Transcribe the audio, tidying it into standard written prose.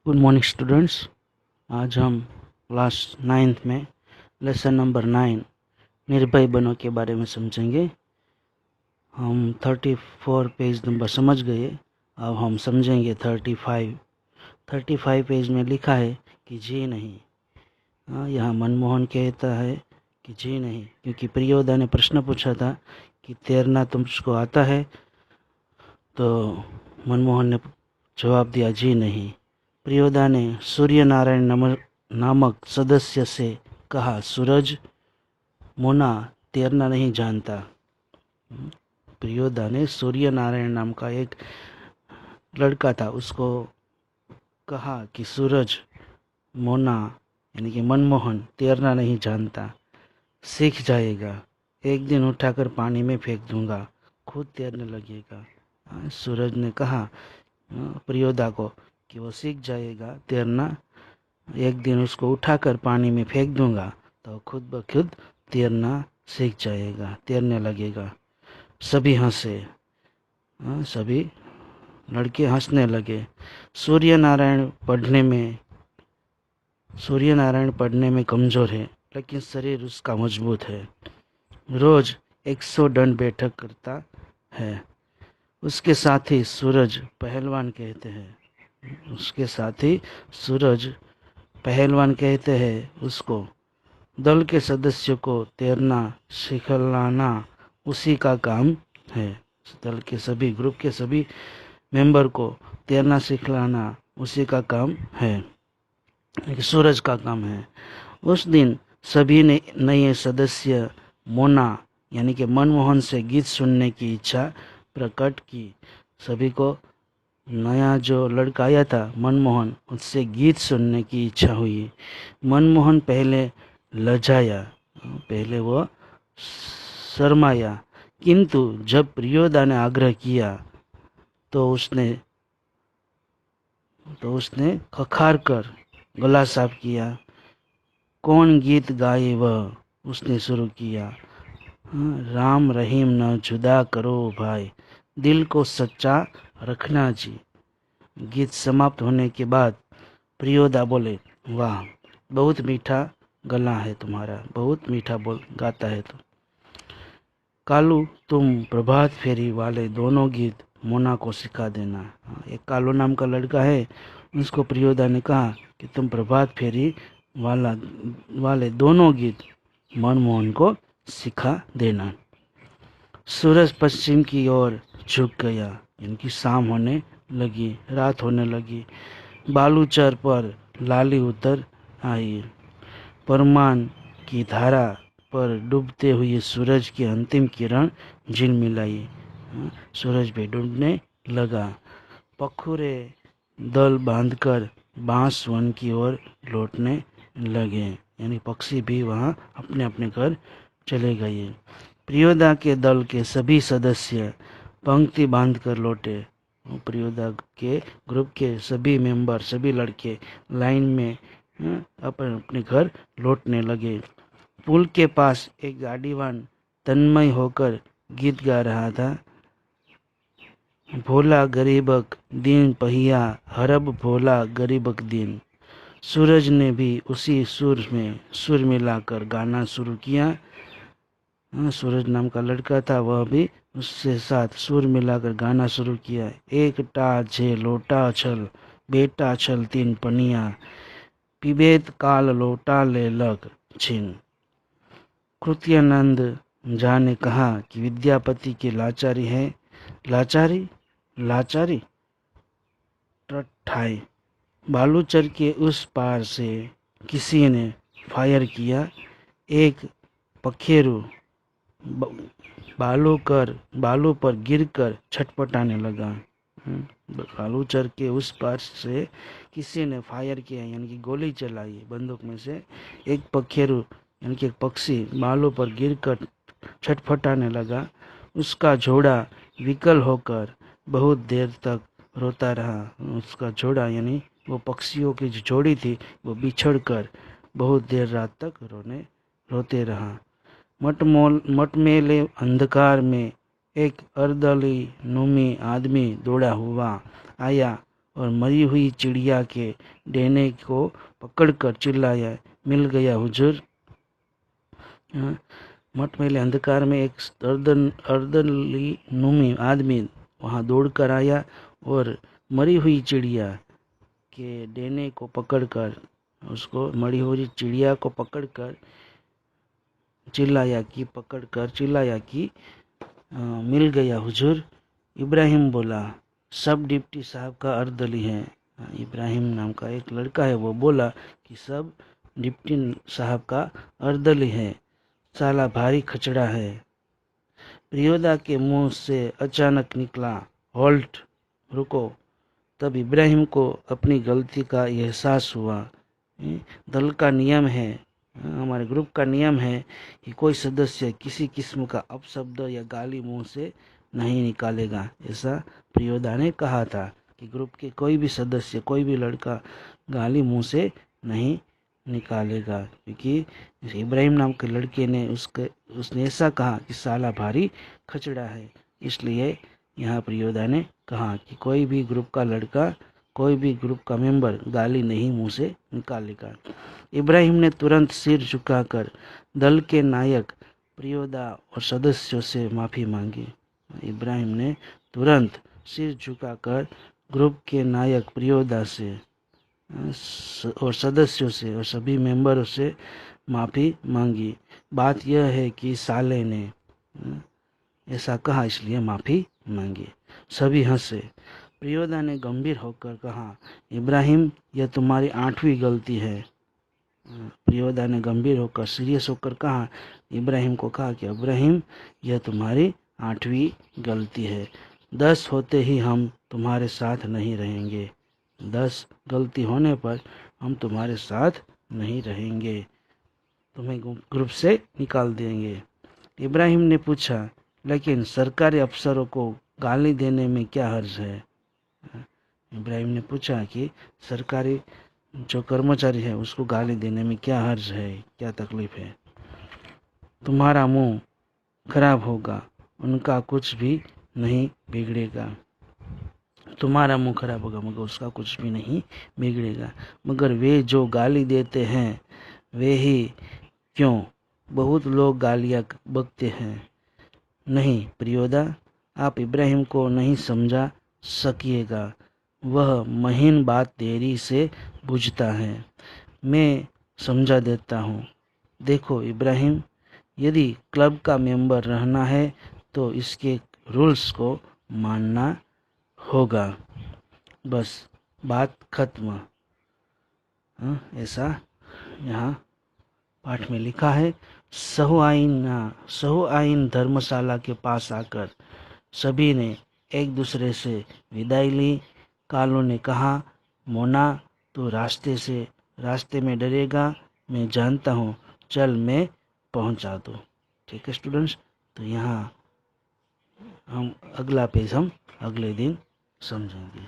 Good morning students. आज हम class 9th में लेसन नंबर 9 निर्भय बनो के बारे में समझेंगे। हम 34 पेज नंबर समझ गए। अब हम समझेंगे 35 पेज में लिखा है कि जी नहीं। यहाँ मनमोहन कहता है कि जी नहीं, क्योंकि प्रियोदा ने प्रश्न पूछा था कि तैरना तुमको आता है, तो मनमोहन ने जवाब दिया जी नहीं। प्रियोदा ने सूर्य नारायण नामक सदस्य से कहा, सूरज मोना तैरना नहीं जानता। प्रियोदा ने सूर्य नारायण नाम का एक लड़का था, उसको कहा कि सूरज मोना यानी कि मनमोहन तैरना नहीं जानता, सीख जाएगा, एक दिन उठाकर पानी में फेंक दूंगा, खुद तैरने लगेगा। सूरज ने कहा प्रियोदा को कि वो सीख जाएगा तैरना, एक दिन उसको उठाकर पानी में फेंक दूंगा तो खुद ब खुद तैरना सीख जाएगा, तैरने लगेगा। सभी हंसे। सभी लड़के हंसने लगे। सूर्य नारायण पढ़ने में कमज़ोर है, लेकिन शरीर उसका मजबूत है। रोज 100 दंड बैठक करता है। उसके साथी सूरज पहलवान कहते हैं उसको। दल के सदस्यों को तैरना सिखलाना उसी का काम है। दल के सभी ग्रुप के सभी मेंबर को तैरना सिखलाना उसी का काम है, सूरज का काम है। उस दिन सभी ने नए सदस्य मोना यानी कि मनमोहन से गीत सुनने की इच्छा प्रकट की। सभी को नया जो लड़का आया था मनमोहन, उससे गीत सुनने की इच्छा हुई। मनमोहन पहले लजाया, पहले वो शर्माया, किंतु जब प्रियोदा ने आग्रह किया तो उसने खखार कर गला साफ किया। कौन गीत गाए वह, उसने शुरू किया। राम रहीम न जुदा करो भाई, दिल को सच्चा रखना जी। गीत समाप्त होने के बाद प्रियोदा बोले, वाह, बहुत मीठा गला है तुम्हारा, बहुत मीठा बोल गाता है तो। कालू, तुम प्रभात फेरी वाले दोनों गीत मोना को सिखा देना। एक कालू नाम का लड़का है, उसको प्रियोदा ने कहा कि तुम प्रभात फेरी वाले दोनों गीत मनमोहन को सिखा देना। सूरज पश्चिम की ओर झुक गया, इनकी शाम होने लगी, रात होने लगी। बालूचर पर लाली उतर आई। परमान की धारा पर डूबते हुए सूरज की अंतिम किरण झिलमिलाई। सूरज भी डूबने लगा। पखुरे दल बांधकर बांस वन की ओर लौटने लगे, यानी पक्षी भी वहाँ अपने अपने घर चले गए। प्रियोदा के दल के सभी सदस्य पंक्ति बांधकर लौटे। प्रियोदा के ग्रुप के सभी मेंबर, सभी लड़के लाइन में अपने अपने घर लौटने लगे। पुल के पास एक गाड़ीवान तन्मय होकर गीत गा रहा था। भोला गरीबक दिन पहिया, हरब भोला गरीबक दिन। सूरज ने भी उसी सुर मिलाकर गाना शुरू किया। सूरज नाम का लड़का था, वह भी उससे साथ सुर मिलाकर गाना शुरू किया। एक टा छे लोटा छल, बेटा छल 3 पनिया, पिबेत काल लोटा ले लग छिन। कृत्यानंद झा ने कहा कि विद्यापति की लाचारी है। लाचारी टठाई। बालूचर के उस पार से किसी ने फायर किया। एक पखेरु बालू पर गिरकर छटपटाने लगा। बालूचर के उस पार से किसी ने फायर किया, यानी कि गोली चलाई बंदूक में से। एक पखेरु यानी कि एक पक्षी बालों पर गिरकर छटपटाने लगा। उसका जोड़ा विकल होकर बहुत देर तक रोता रहा। उसका जोड़ा यानी वो पक्षियों की जो जोड़ी थी, वो बिछड़कर बहुत देर रात तक रोते रहा। मटमेले अंधकार में एक अर्दली नुमी आदमी दौड़ा हुआ आया और मरी हुई चिड़िया के डेने को पकड़कर चिल्लाया, मिल गया हुजूर। हाँ, मटमैले अंधकार में एक अर्दली आदमी वहां दौड़कर आया और मरी हुई चिड़िया के डेने को पकड़कर मरी हुई चिड़िया को चिल्लाया कि मिल गया हुजूर। इब्राहिम बोला, सब डिप्टी साहब का अर्दली है। इब्राहिम नाम का एक लड़का है, वो बोला कि सब डिप्टी साहब का अर्दली है, साला भारी खचड़ा है। प्रियोदा के मुंह से अचानक निकला, होल्ट, रुको। तब इब्राहिम को अपनी गलती का एहसास हुआ। दल का नियम है, हमारे ग्रुप का नियम है कि कोई सदस्य किसी किस्म का अपशब्द या गाली मुंह से नहीं निकालेगा। ऐसा प्रियोदा ने कहा था कि ग्रुप के कोई भी सदस्य, कोई भी लड़का गाली मुंह से नहीं निकालेगा, क्योंकि इब्राहिम नाम के लड़के ने उसने ऐसा कहा कि साला भारी खचड़ा है। इसलिए यहाँ प्रियोदा ने कहा कि कोई भी ग्रुप का लड़का, कोई भी ग्रुप का मेंबर गाली नहीं मुंह से निकालेगा। इब्राहिम ने तुरंत सिर झुकाकर दल के नायक प्रियोदा और सदस्यों से माफी मांगी। इब्राहिम ने तुरंत सिर झुकाकर ग्रुप के नायक प्रियोदा से और सदस्यों से और सभी मेंबरों से माफी मांगी। बात यह है कि साले ने ऐसा कहा, इसलिए माफी मांगी। सभी हंसे। प्रियोदा ने गंभीर होकर कहा, इब्राहिम, यह तुम्हारी 8वीं गलती है। प्रियोदा ने गंभीर होकर, सीरियस होकर कहा, इब्राहिम को कहा कि इब्राहिम, यह तुम्हारी 8वीं गलती है। 10 होते ही हम तुम्हारे साथ नहीं रहेंगे। 10 गलती होने पर हम तुम्हारे साथ नहीं रहेंगे, तुम्हें ग्रुप से निकाल देंगे। इब्राहिम ने पूछा, लेकिन सरकारी अफसरों को गाली देने में क्या हर्ज है? इब्राहिम ने पूछा कि सरकारी जो कर्मचारी है उसको गाली देने में क्या हर्ज है, क्या तकलीफ है? तुम्हारा मुंह खराब होगा, उनका कुछ भी नहीं बिगड़ेगा। तुम्हारा मुंह खराब होगा मगर उसका कुछ भी नहीं बिगड़ेगा। मगर वे जो गाली देते हैं वे ही क्यों? बहुत लोग गालियां बकते हैं। नहीं प्रियोदा, आप इब्राहिम को नहीं समझा सकिएगा। वह महीन बात देरी से बुझता है। मैं समझा देता हूँ। देखो इब्राहिम, यदि क्लब का मेंबर रहना है तो इसके रूल्स को मानना होगा। बस बात खत्म। ऐसा यहाँ पाठ में लिखा है। सहु आइन धर्मशाला के पास आकर सभी ने एक दूसरे से विदाई ली। कालू ने कहा, मोना, तू रास्ते में डरेगा, मैं जानता हूँ, चल मैं पहुँचा दूँ। ठीक है स्टूडेंट्स, तो यहाँ हम अगला पेज हम अगले दिन समझेंगे।